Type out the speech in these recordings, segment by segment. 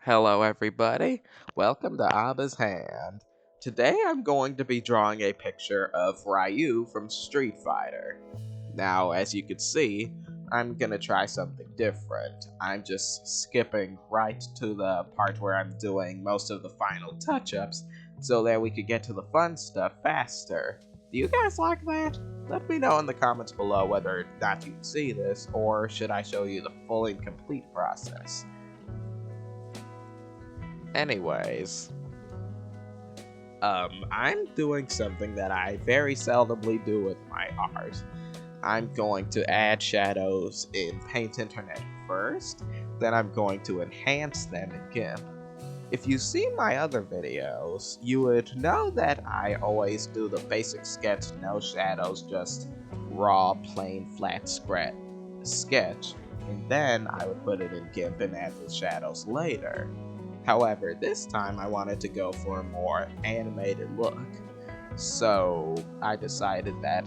Hello everybody, welcome to Abba's Hand. Today I'm going to be drawing a picture of Ryu from Street Fighter. Now, as you can see, I'm gonna try something different. I'm just skipping right to the part where I'm doing most of the final touch-ups so that we could get to the fun stuff faster. Do you guys like that? Let me know in the comments below whether or not you see this, or should I show you the full and complete process. Anyways, I'm doing something that I very seldomly do with my art. I'm going to add shadows in Paint Internet first, then I'm going to enhance them in Gimp. If you've seen my other videos, you would know that I always do the basic sketch, no shadows, just raw, plain, flat sketch, and then I would put it in Gimp and add the shadows later. However, this time I wanted to go for a more animated look. So I decided that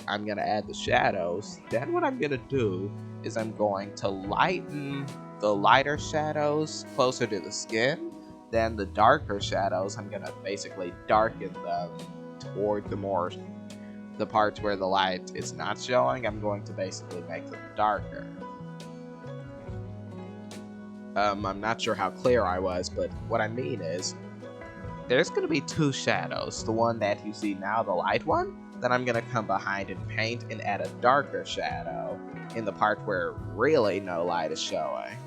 I'm going to add the shadows. Then what I'm going to do is I'm going to lighten the lighter shadows closer to the skin. Then the darker shadows, I'm going to basically darken them toward the parts where the light is not showing. I'm going to basically make them darker. I'm not sure how clear I was, but what I mean is, there's going to be two shadows. The one that you see now, the light one, then I'm going to come behind and paint and add a darker shadow in the part where really no light is showing.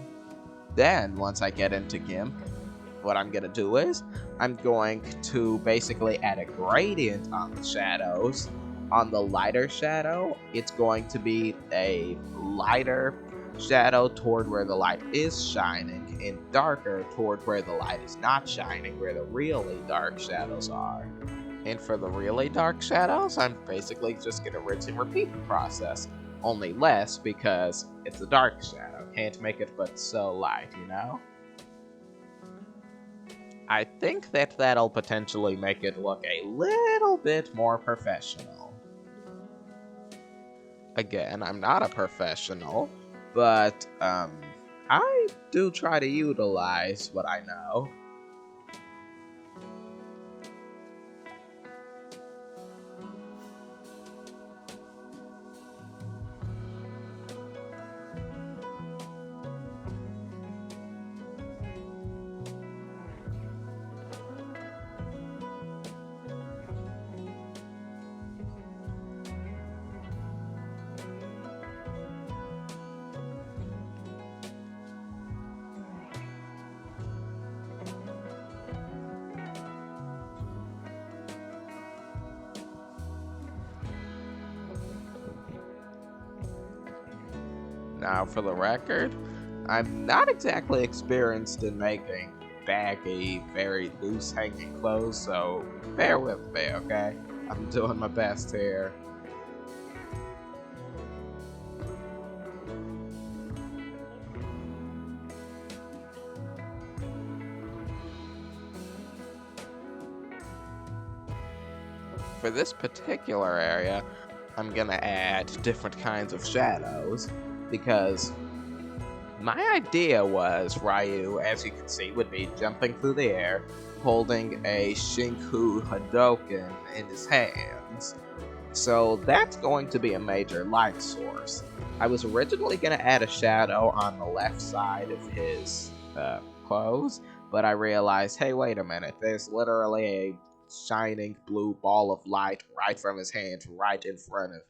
Then, once I get into GIMP, what I'm going to do is, I'm going to basically add a gradient on the shadows. On the lighter shadow, it's going to be a lighter shadow toward where the light is shining, and darker toward where the light is not shining, where the really dark shadows are. And for the really dark shadows, I'm basically just gonna rinse and repeat the process, only less because it's a dark shadow. Can't make it but so light, you know? I think that that'll potentially make it look a little bit more professional. Again, I'm not a professional, but I do try to utilize what I know. Now, for the record, I'm not exactly experienced in making baggy, very loose hanging clothes, so bear with me, okay? I'm doing my best here. For this particular area, I'm gonna add different kinds of shadows, because my idea was Ryu, as you can see, would be jumping through the air, holding a Shinku Hadoken in his hands. So that's going to be a major light source. I was originally going to add a shadow on the left side of his clothes, but I realized, hey, wait a minute, there's literally a shining blue ball of light right from his hand, right in front of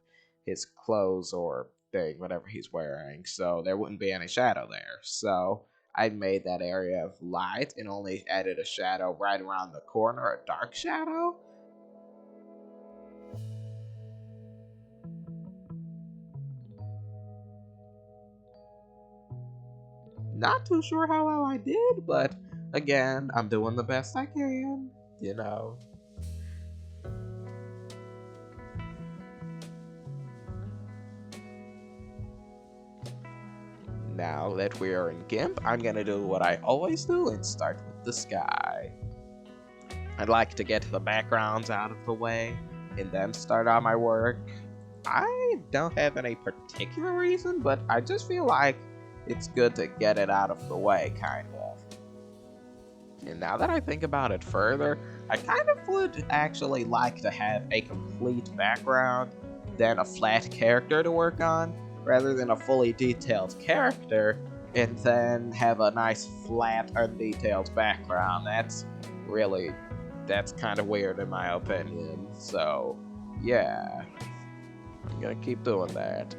his clothes or thing, whatever he's wearing, so there wouldn't be any shadow there. So I made that area of light and only added a shadow right around the corner, a dark shadow. Not too sure how well I did, but again, I'm doing the best I can, you know. Now that we are in GIMP, I'm gonna do what I always do and start with the sky. I'd like to get the backgrounds out of the way and then start on my work. I don't have any particular reason, but I just feel like it's good to get it out of the way, kind of. And now that I think about it further, I kind of would actually like to have a complete background than a flat character to work on, rather than a fully detailed character and then have a nice flat undetailed background. That's kind of weird in my opinion. So yeah, I'm gonna keep doing that.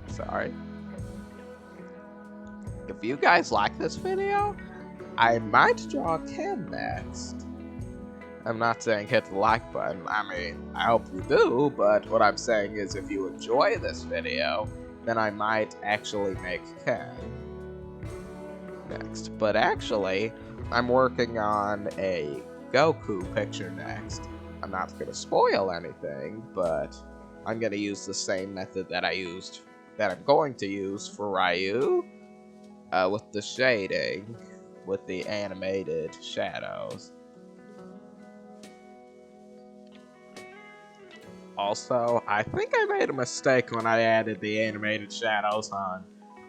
Sorry. If you guys like this video, I might draw Ken next. I'm not saying hit the like button, I hope you do, but what I'm saying is if you enjoy this video, then I might actually make Ken next. But actually, I'm working on a Goku picture next. I'm not gonna spoil anything, but I'm gonna use the same method that I'm going to use for Ryu, with the shading, with the animated shadows. Also, I think I made a mistake when I added the animated shadows on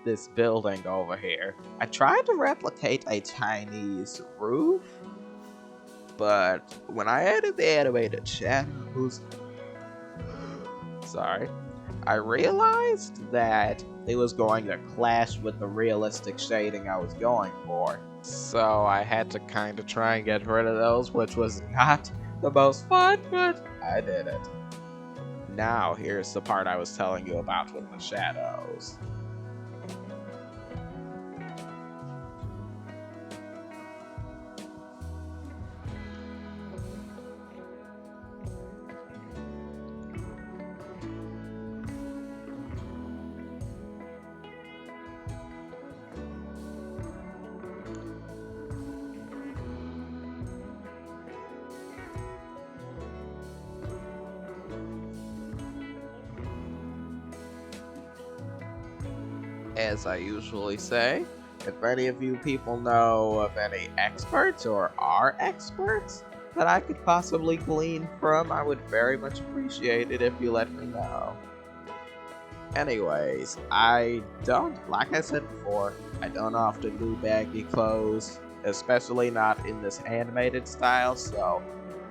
this building over here. I tried to replicate a Chinese roof, but when I added the animated shadows, I realized that it was going to clash with the realistic shading I was going for. So I had to kind of try and get rid of those, which was not the most fun, but I did it. Now, here's the part I was telling you about with the shadows. As I usually say, if any of you people know of any experts or are experts that I could possibly glean from, I would very much appreciate it if you let me know. Anyways, like I said before, I don't often do baggy clothes, especially not in this animated style, so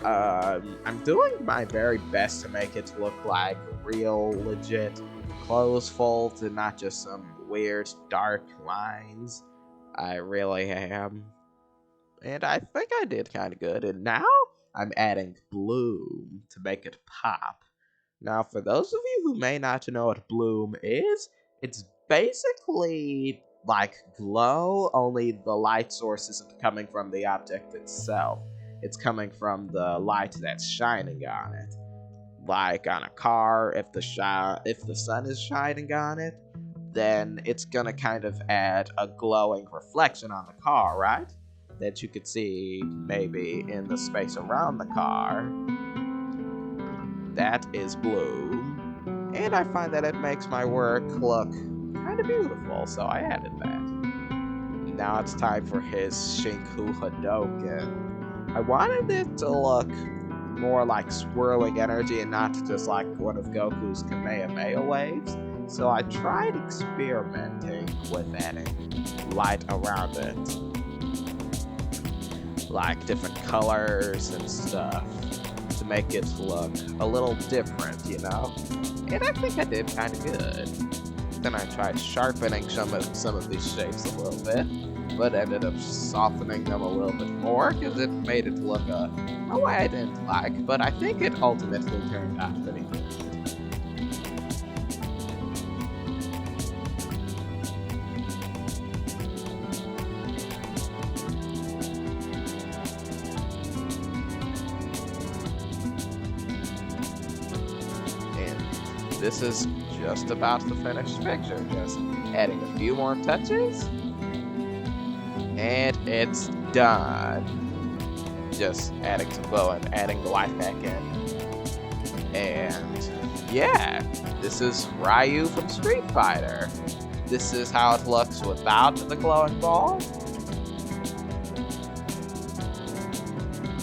I'm doing my very best to make it look like real, legit clothes folds and not just some weird dark lines. I really am. And I think I did kind of good. And now I'm adding bloom to make it pop. Now, for those of you who may not know what bloom is, it's basically like glow, only the light source isn't coming from the object itself. It's coming from the light that's shining on it. Like on a car, if the sun is shining on it, then it's gonna kind of add a glowing reflection on the car, right? That you could see maybe in the space around the car. That is bloom. And I find that it makes my work look kind of beautiful, so I added that. Now it's time for his Shinku Hadoken. I wanted it to look more like swirling energy and not just like one of Goku's Kamehameha waves. So I tried experimenting with adding light around it. Like different colors and stuff to make it look a little different, you know? And I think I did kind of good. Then I tried sharpening some of these shapes a little bit, but ended up softening them a little bit more because it made it look a way I didn't like, but I think it ultimately turned out pretty good. And this is just about the finished picture, just adding a few more touches. And it's done. Just adding some glow and adding the light back in. And yeah, this is Ryu from Street Fighter. This is how it looks without the glowing ball.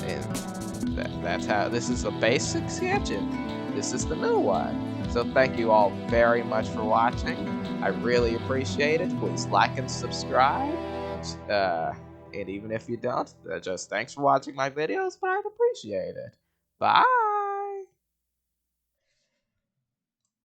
And that's how, this is the basic sketch, and this is the new one. So thank you all very much for watching. I really appreciate it. Please like and subscribe. And even if you don't, just thanks for watching my videos, but I'd appreciate it. Bye!